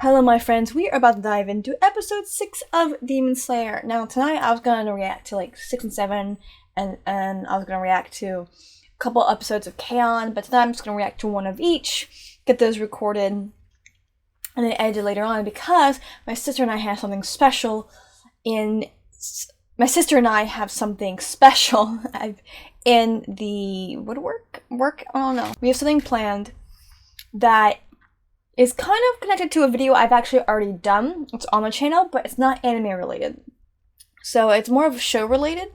Hello my friends, we are about to dive into episode 6 of Demon Slayer. Now tonight I was going to react to like 6 and 7 and I was going to react to a couple episodes of K-On! But tonight I'm just going to react to one of each, get those recorded, and then edited later on because my sister and I have something special in the work? I don't know. We have something planned that is kind of connected to a video I've actually already done. It's on the channel, but it's not anime related. So it's more of show related,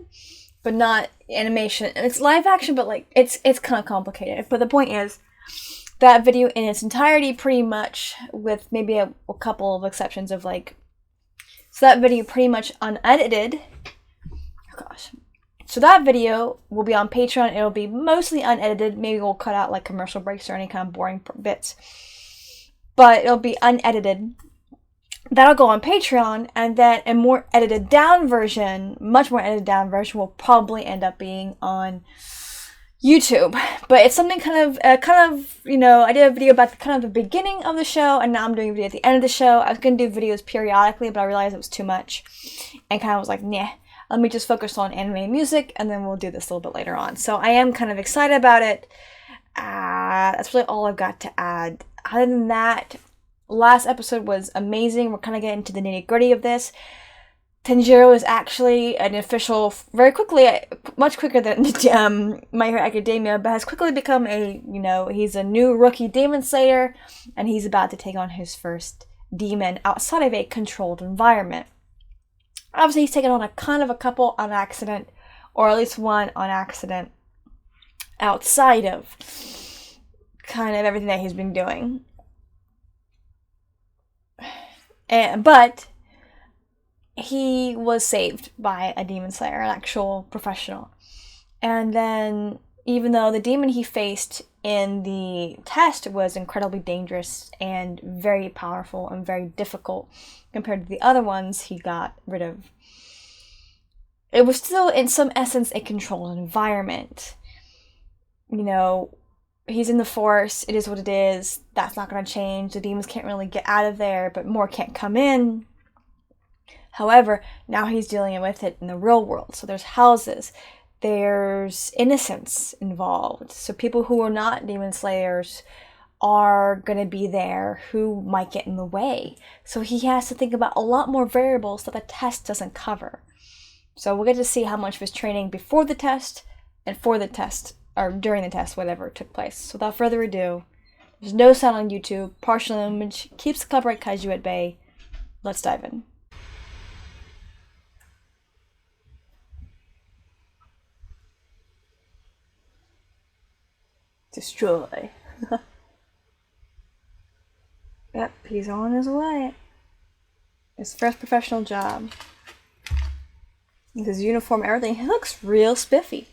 but not animation. And it's live action, but like it's kind of complicated. But the point is, that video in its entirety, pretty much, with maybe a couple of exceptions of like, so that video pretty much unedited. Oh gosh. So that video will be on Patreon. It'll be mostly unedited. Maybe we'll cut out like commercial breaks or any kind of boring bits. But it'll be unedited. That'll go on Patreon, and then a more edited down version, much more edited down version, will probably end up being on YouTube. But it's something kind of, you know, I did a video about the beginning of the show, and now I'm doing a video at the end of the show. I was going to do videos periodically, but I realized it was too much, and kind of was like, nah, let me just focus on anime and music, and then we'll do this a little bit later on. So I am kind of excited about it. That's really all I've got to add. Other than that, last episode was amazing. We're kind of getting into the nitty-gritty of this. Tanjiro is actually an official, very quickly, much quicker than My Hero Academia, but has quickly become he's a new rookie demon slayer, and he's about to take on his first demon outside of a controlled environment. Obviously, he's taken on a couple on accident, or at least one on accident, outside of kind of everything that he's been doing. But he was saved by a demon slayer, an actual professional. And then, even though the demon he faced in the test was incredibly dangerous and very powerful and very difficult compared to the other ones he got rid of, it was still, in some essence, a controlled environment. You know, he's in the forest, it is what it is, that's not going to change, the demons can't really get out of there, but more can't come in. However, now he's dealing with it in the real world, so there's houses, there's innocents involved, so people who are not demon slayers are going to be there who might get in the way. So he has to think about a lot more variables that the test doesn't cover. So we'll get to see how much of his training before the test and for the test, or during the test, whatever took place. So without further ado, there's no sound on YouTube, partial image, keeps the copyright kaiju at bay. Let's dive in. Destroy. Yep, he's on his way. His first professional job. With his uniform, everything, he looks real spiffy.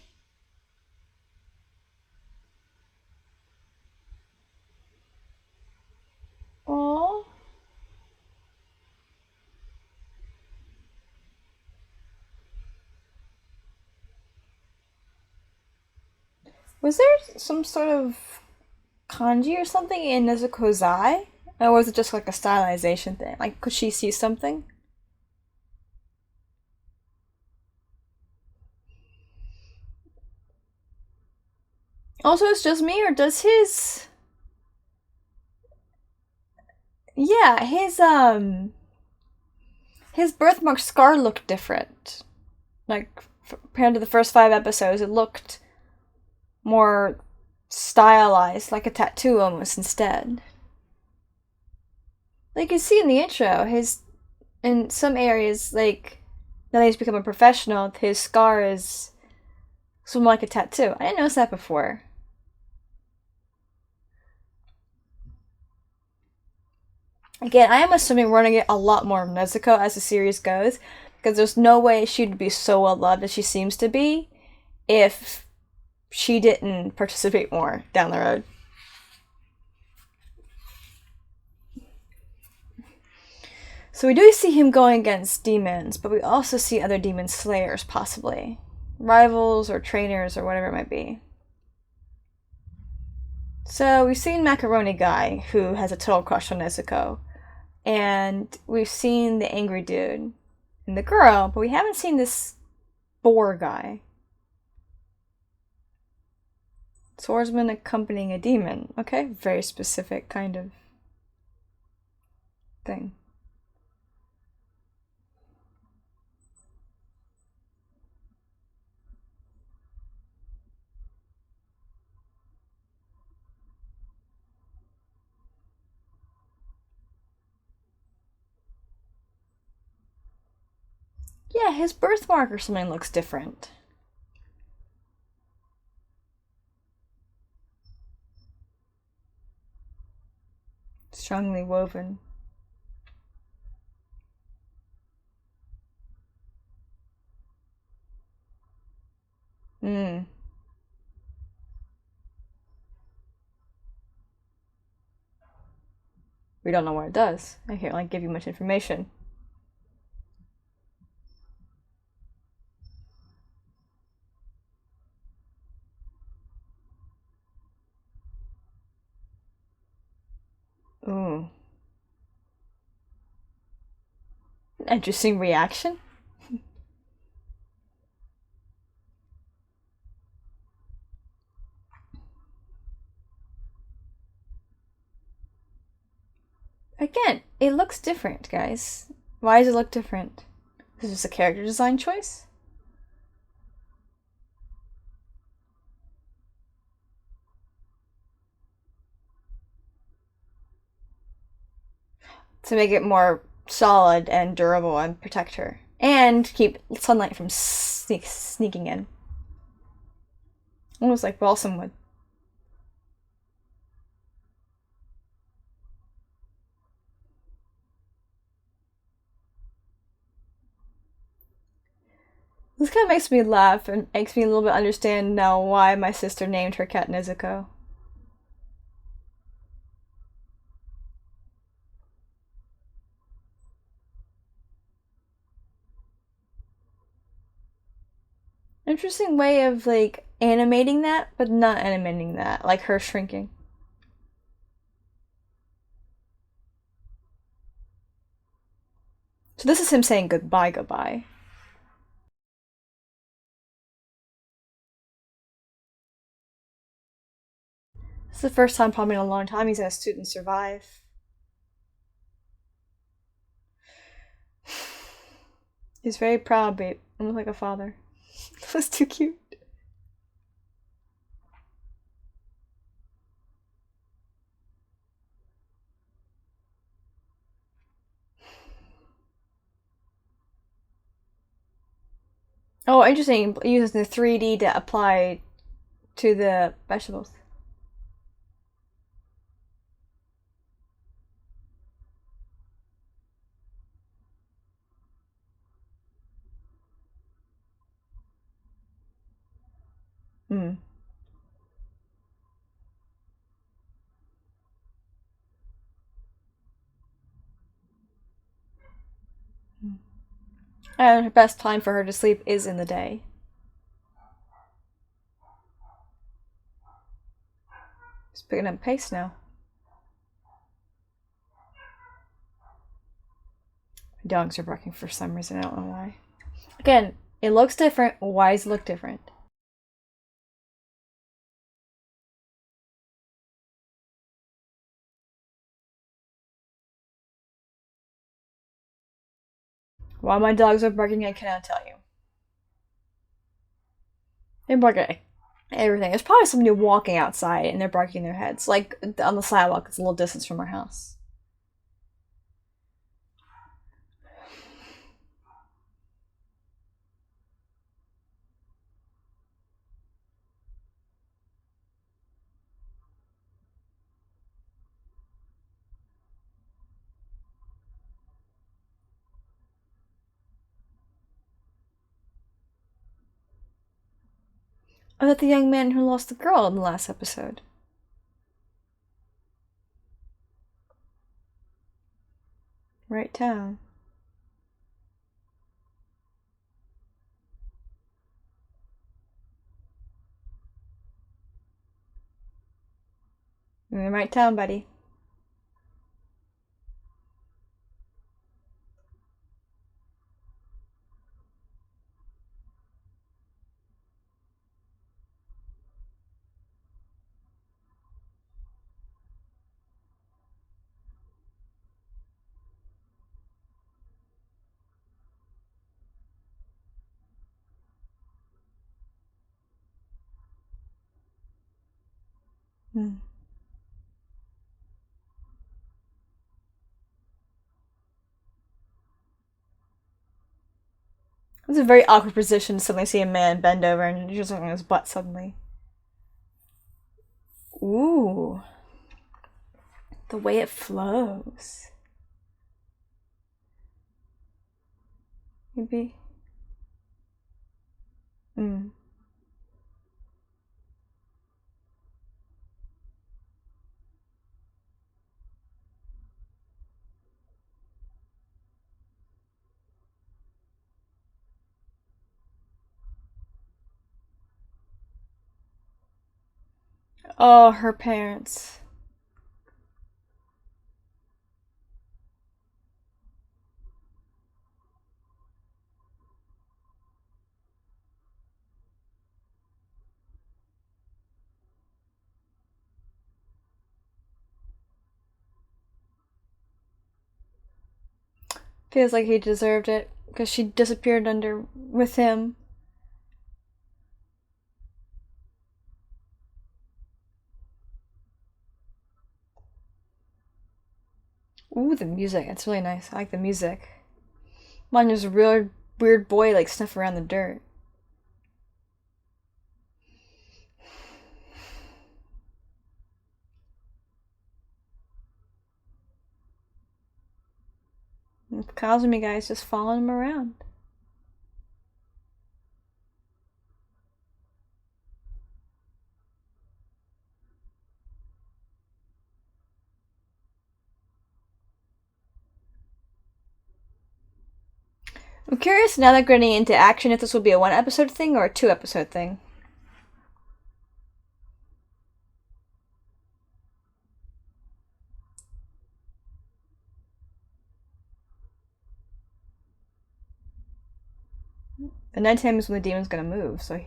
Aww. Was there some sort of kanji or something in Nezuko's eye? Or was it just like a stylization thing? Like, could she see something? Also, it's just me, or does his... Yeah, his birthmark scar looked different. Like, compared to the first 5 episodes, it looked more stylized, like a tattoo almost instead. Like you see in the intro, in some areas, like, now that he's become a professional, his scar is somewhat like a tattoo. I didn't notice that before. Again, I am assuming we're going to get a lot more of Nezuko as the series goes, because there's no way she'd be so well loved as she seems to be if she didn't participate more down the road. So we do see him going against demons, but we also see other demon slayers, possibly. Rivals or trainers or whatever it might be. So we've seen Macaroni Guy, who has a total crush on Nezuko. And we've seen the angry dude and the girl, but we haven't seen this boar guy. Swordsman accompanying a demon. Okay, very specific kind of thing. Yeah, his birthmark or something looks different. Strongly woven. Hmm. We don't know what it does. I can't like give you much information. Ooh. Interesting reaction. Again, it looks different, guys. Why does it look different? Is this a character design choice? To make it more solid and durable and protect her. And keep sunlight from sneaking in. Almost like balsam wood. This kind of makes me laugh and makes me a little bit understand now why my sister named her cat Nezuko. Interesting way of like animating that, but not animating that, like her shrinking. So this is him saying goodbye, goodbye. This is the first time probably in a long time he's had a student survive. He's very proud, babe. Almost like a father. That was too cute. Oh, interesting. He uses the 3D to apply to the vegetables. Hmm. And her best time for her to sleep is in the day. He's picking up pace now. Dogs are barking for some reason, I don't know why. Again, it looks different. Why does it look different? Why my dogs are barking, I cannot tell you. They bark at everything. There's probably somebody walking outside and they're barking their heads. Like on the sidewalk, it's a little distance from our house. Oh, that the young man who lost the girl in the last episode. Right town. You're in the right town, buddy. Hmm. It's a very awkward position to suddenly see a man bend over and just on his butt suddenly. Ooh, the way it flows. Maybe. Mm. Oh, her parents. Feels like he deserved it because she disappeared under with him. Ooh, the music. It's really nice. I like the music. Mine is a real weird boy like sniff around the dirt. And Kazumi guy's just following him around. I'm curious now that we're getting into action if this will be a 1 episode thing or a 2 episode thing. The nighttime is when the demon's gonna move, so.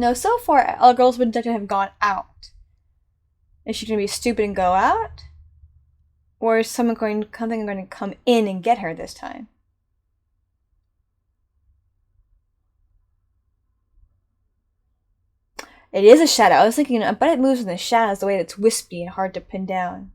No, so far, all girls with detective have gone out. Is she gonna be stupid and go out? Or is someone going to come in and get her this time? It is a shadow. I was thinking, I bet it moves in the shadows the way that's wispy and hard to pin down.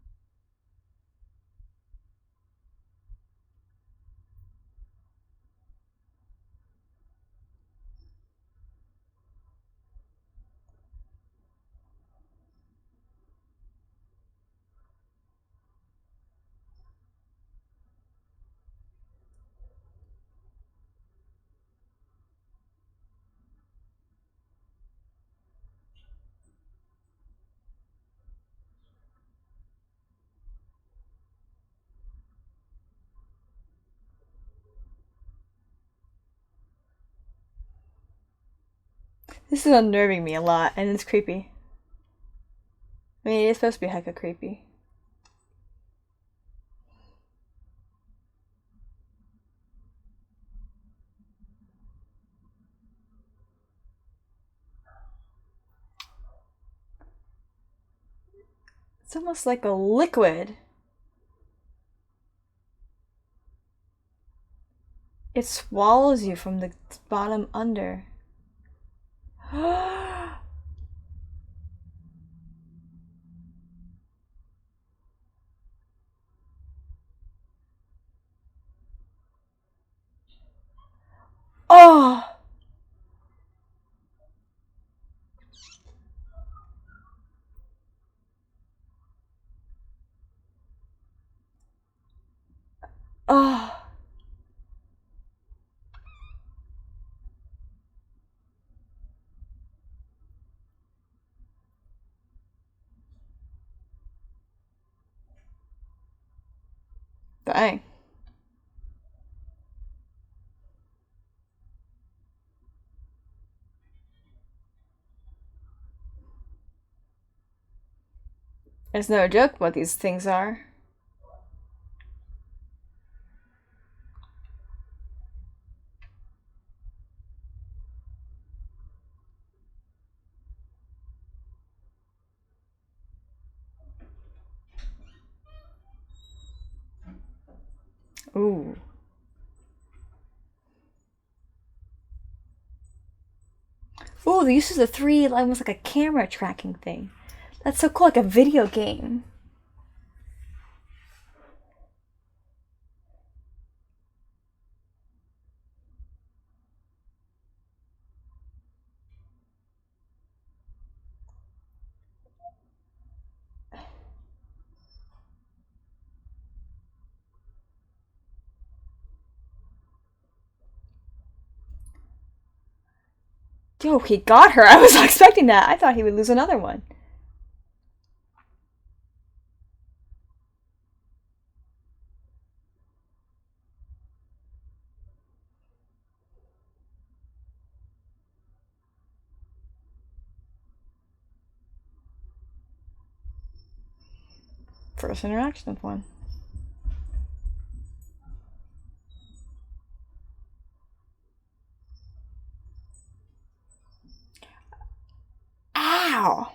This is unnerving me a lot, and it's creepy. I mean, it is supposed to be hecka creepy. It's almost like a liquid. It swallows you from the bottom under. Oh! Oh! Dang. It's no joke what these things are. Ooh. Ooh, the use of the three, almost like a camera tracking thing. That's so cool, like a video game. Yo, he got her. I was not expecting that. I thought he would lose another one. First interaction with one. Ow!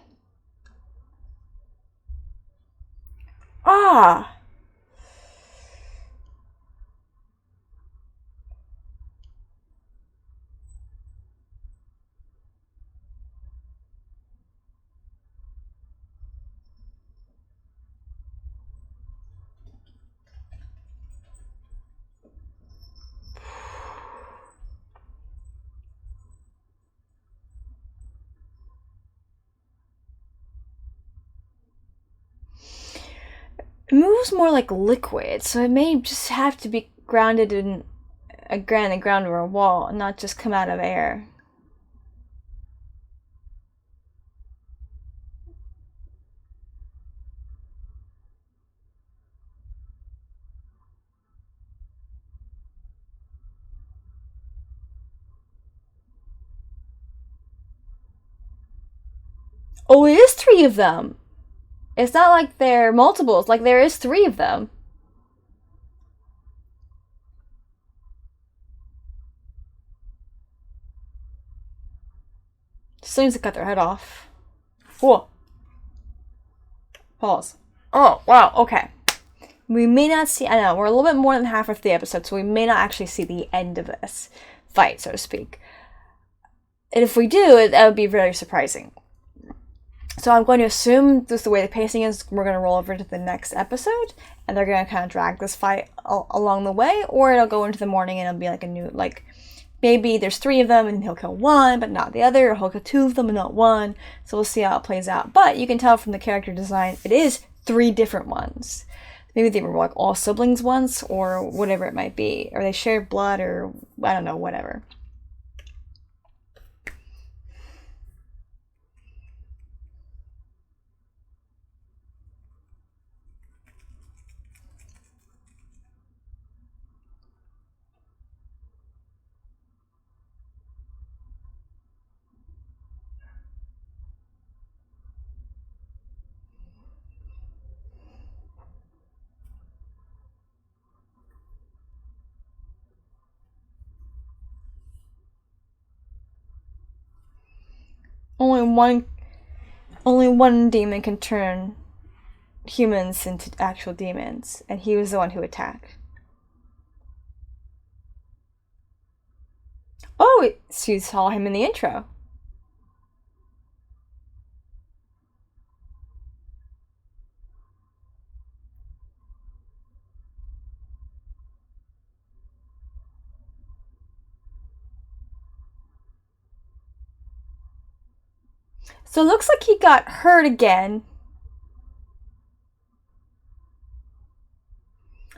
Ah! It moves more like liquid, so it may just have to be grounded in a ground or a wall and not just come out of air. Oh, it is three of them. It's not like they're multiples, like there is three of them. Still needs to cut their head off. Whoa. Pause. Oh, wow, okay. We may not see, I know, we're a little bit more than half of the episode, so we may not actually see the end of this fight, so to speak. And if we do, that would be very surprising. So I'm going to assume just the way the pacing is, we're going to roll over to the next episode, and they're going to kind of drag this fight along the way, or it'll go into the morning and it'll be like a new, like, maybe there's three of them and he'll kill one, but not the other, or he'll kill two of them and not one. So we'll see how it plays out. But you can tell from the character design, it is three different ones. Maybe they were like all siblings once, or whatever it might be. Or they shared blood, or I don't know, whatever. Only one demon can turn humans into actual demons, and he was the one who attacked. Oh, you saw him in the intro. So it looks like he got hurt again.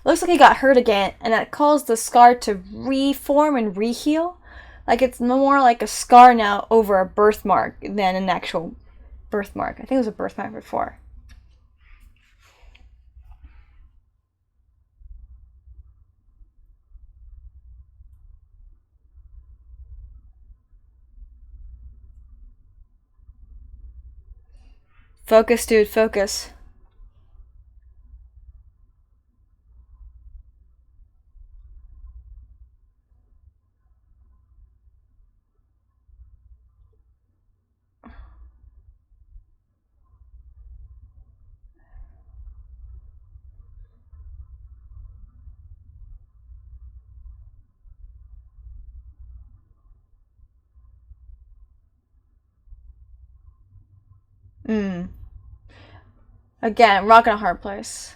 Looks like he got hurt again, and that caused the scar to reform and reheal. Like it's more like a scar now over a birthmark than an actual birthmark. I think it was a birthmark before. Focus, dude, focus. Again, rock in a hard place.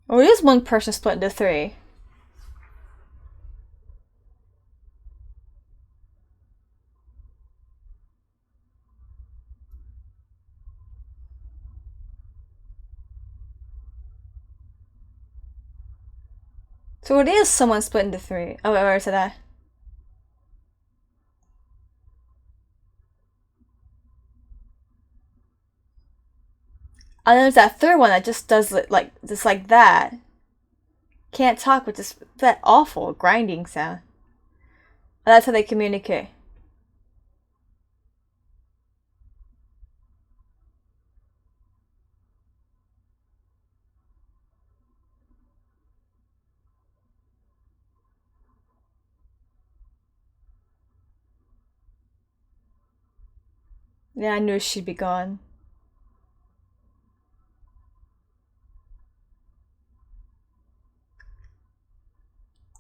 Or is one person split into three? So it is someone split into three. Oh, wait, where is that? And there's that third one that just does it like just like that. Can't talk with this that awful grinding sound. And that's how they communicate. Yeah, I knew she'd be gone.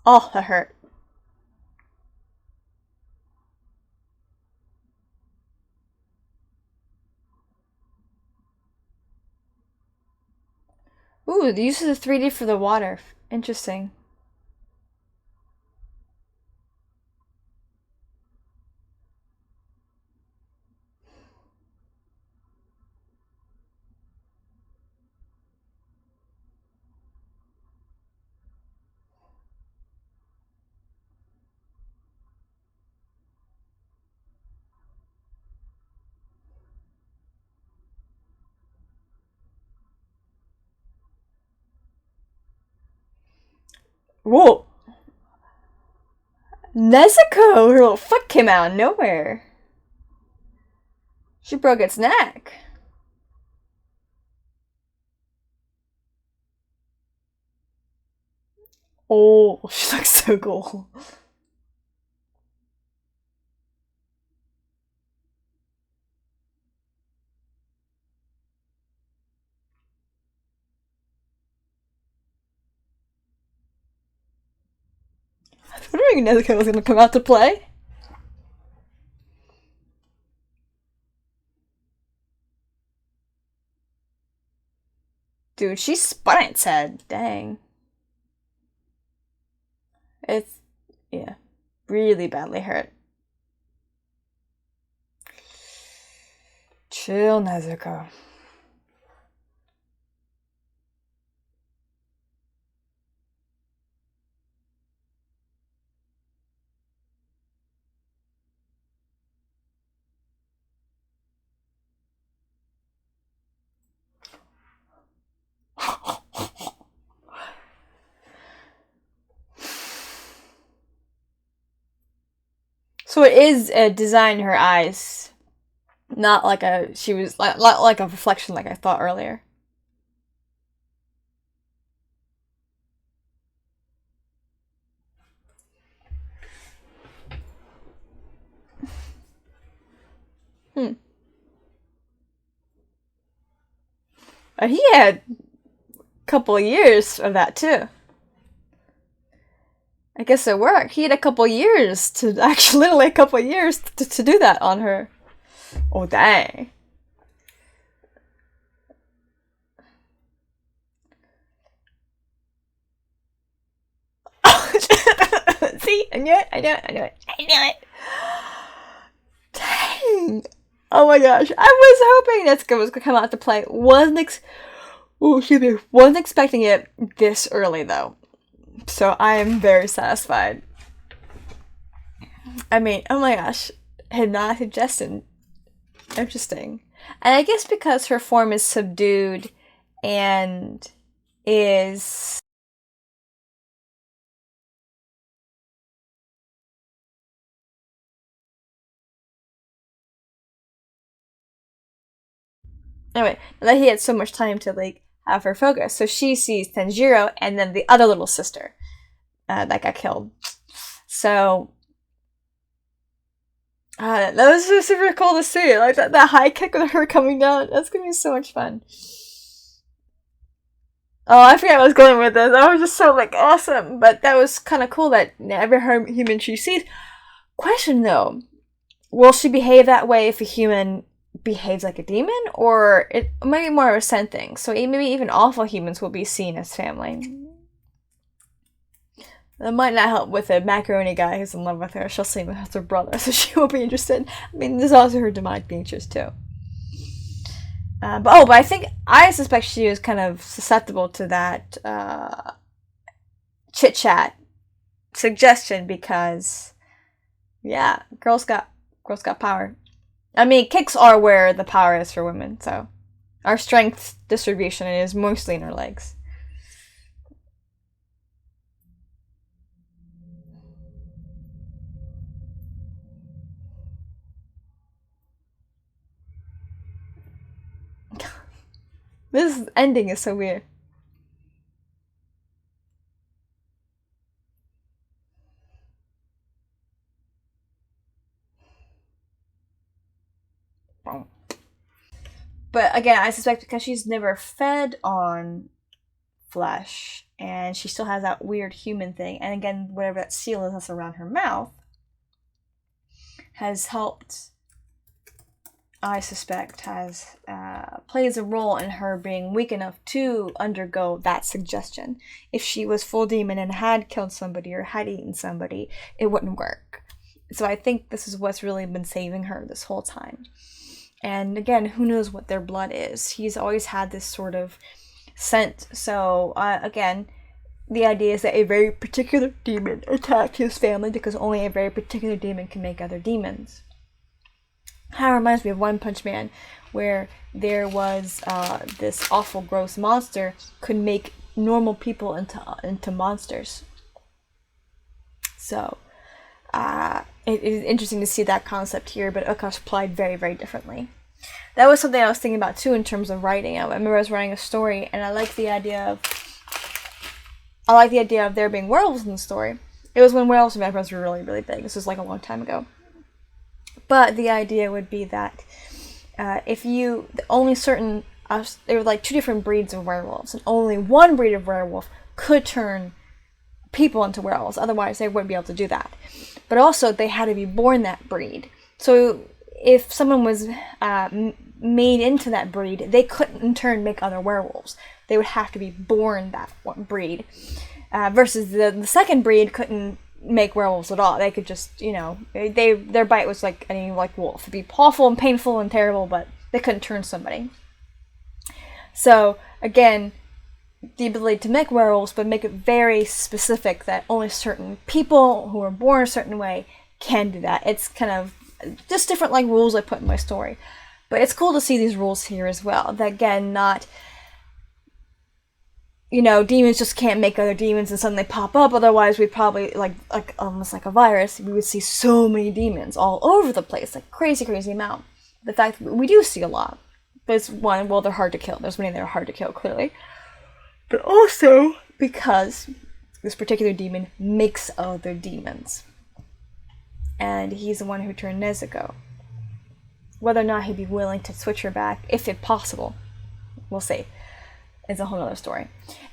Oh, that hurt. Ooh, the use of the 3D for the water. Interesting. Whoa! Nezuko! Her little foot came out of nowhere. She broke its neck. Oh, she looks so cool. I was wondering if Nezuko was gonna come out to play. Dude, she spun its head. Dang. It's, yeah, really badly hurt. Chill, Nezuko. So it is a design in her eyes, not like a she was like a reflection like I thought earlier. Hmm. He had a couple of years of that too. I guess it worked. He had a couple of years to actually, literally a couple of years to do that on her. Oh dang. See, I knew it, I knew it, I knew it, I knew it. Dang. Oh my gosh. I was hoping Netsuko was gonna come out to play. Wasn't expecting it this early though. So I am very satisfied. I mean, oh my gosh. Hypnotic suggestion. Interesting. And I guess because her form is subdued and is anyway, that he had so much time to like have her focus. So she sees Tanjiro and then the other little sister that got killed. So That was just super cool to see. Like that high kick with her coming down. That's gonna be so much fun. Oh, I forgot I was going with this. I was just so like awesome, but that was kind of cool that every human she sees. Question though, will she behave that way if a human behaves like a demon, or it might be more of a scent thing? So maybe even awful humans will be seen as family. That might not help with a macaroni guy who's in love with her. She'll see him as her brother, so she won't be interested. I mean, there's also her demonic natures too. But I suspect she was kind of susceptible to that chit chat suggestion because, yeah, girls got power. I mean, kicks are where the power is for women, so our strength distribution is mostly in our legs. This ending is so weird. But again, I suspect because she's never fed on flesh and she still has that weird human thing, and again, whatever that seal is that's around her mouth has helped, I suspect, plays a role in her being weak enough to undergo that suggestion. If she was full demon and had killed somebody or had eaten somebody, it wouldn't work. So I think this is what's really been saving her this whole time. And again, who knows what their blood is? He's always had this sort of scent. So again, the idea is that a very particular demon attacked his family because only a very particular demon can make other demons. That reminds me of One Punch Man, where there was this awful, gross monster could make normal people into monsters. So it is interesting to see that concept here, but of course applied very, very differently. That was something I was thinking about too in terms of writing. I remember I was writing a story, and I like the idea of there being werewolves in the story. It was when werewolves and vampires were really, really big. This was like a long time ago. But the idea would be that there were like two different breeds of werewolves, and only one breed of werewolf could turn people into werewolves. Otherwise, they wouldn't be able to do that. But also, they had to be born that breed. So if someone was made into that breed, they couldn't in turn make other werewolves. They would have to be born that one breed. Versus the second breed couldn't make werewolves at all. They could just, their bite was like any wolf. It'd be awful and painful and terrible, but they couldn't turn somebody. So again, the ability to make werewolves, but make it very specific that only certain people who are born a certain way can do that. It's kind of just different rules I put in my story. But it's cool to see these rules here as well. That again, not, demons just can't make other demons and suddenly pop up. Otherwise, we'd probably, almost like a virus, we would see so many demons all over the place. Like crazy, crazy amount. The fact that we do see a lot. But it's one, well, they're hard to kill. There's many that are hard to kill, clearly. But also because this particular demon makes other demons. And he's the one who turned Nezuko. Whether or not he'd be willing to switch her back, if it's possible, we'll see. It's a whole other story.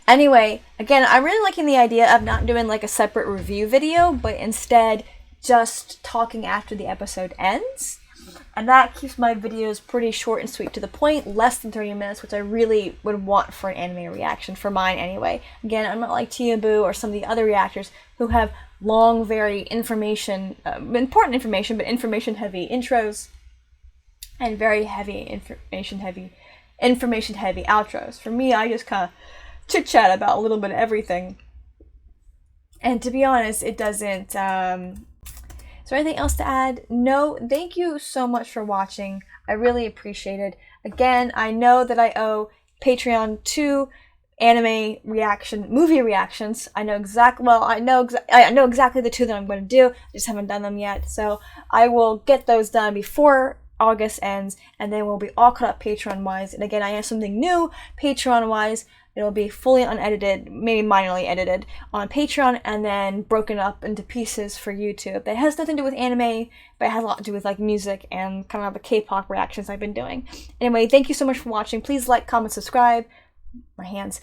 Anyway, again, I'm really liking the idea of not doing a separate review video, but instead just talking after the episode ends. And that keeps my videos pretty short and sweet to the point, less than 30 minutes, which I really would want for an anime reaction, for mine anyway. Again, I'm not like Tia Boo or some of the other reactors who have long, very important information, but information-heavy intros, and very heavy information-heavy outros. For me, I just kind of chit-chat about a little bit of everything. And to be honest, it doesn't... Is there anything else to add? No, thank you so much for watching. I really appreciate it. Again, I know that I owe Patreon 2 movie reactions. I know exactly the two that I'm going to do. I just haven't done them yet. So I will get those done before August ends, and then we'll be all caught up Patreon-wise. And again, I have something new Patreon-wise. It'll be fully unedited, maybe minorly edited on Patreon, and then broken up into pieces for YouTube. That has nothing to do with anime, but it has a lot to do with like music and kind of the K-pop reactions I've been doing. Anyway, thank you so much for watching. Please like, comment, subscribe. My hands.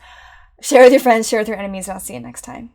Share with your friends, share with your enemies, and I'll see you next time.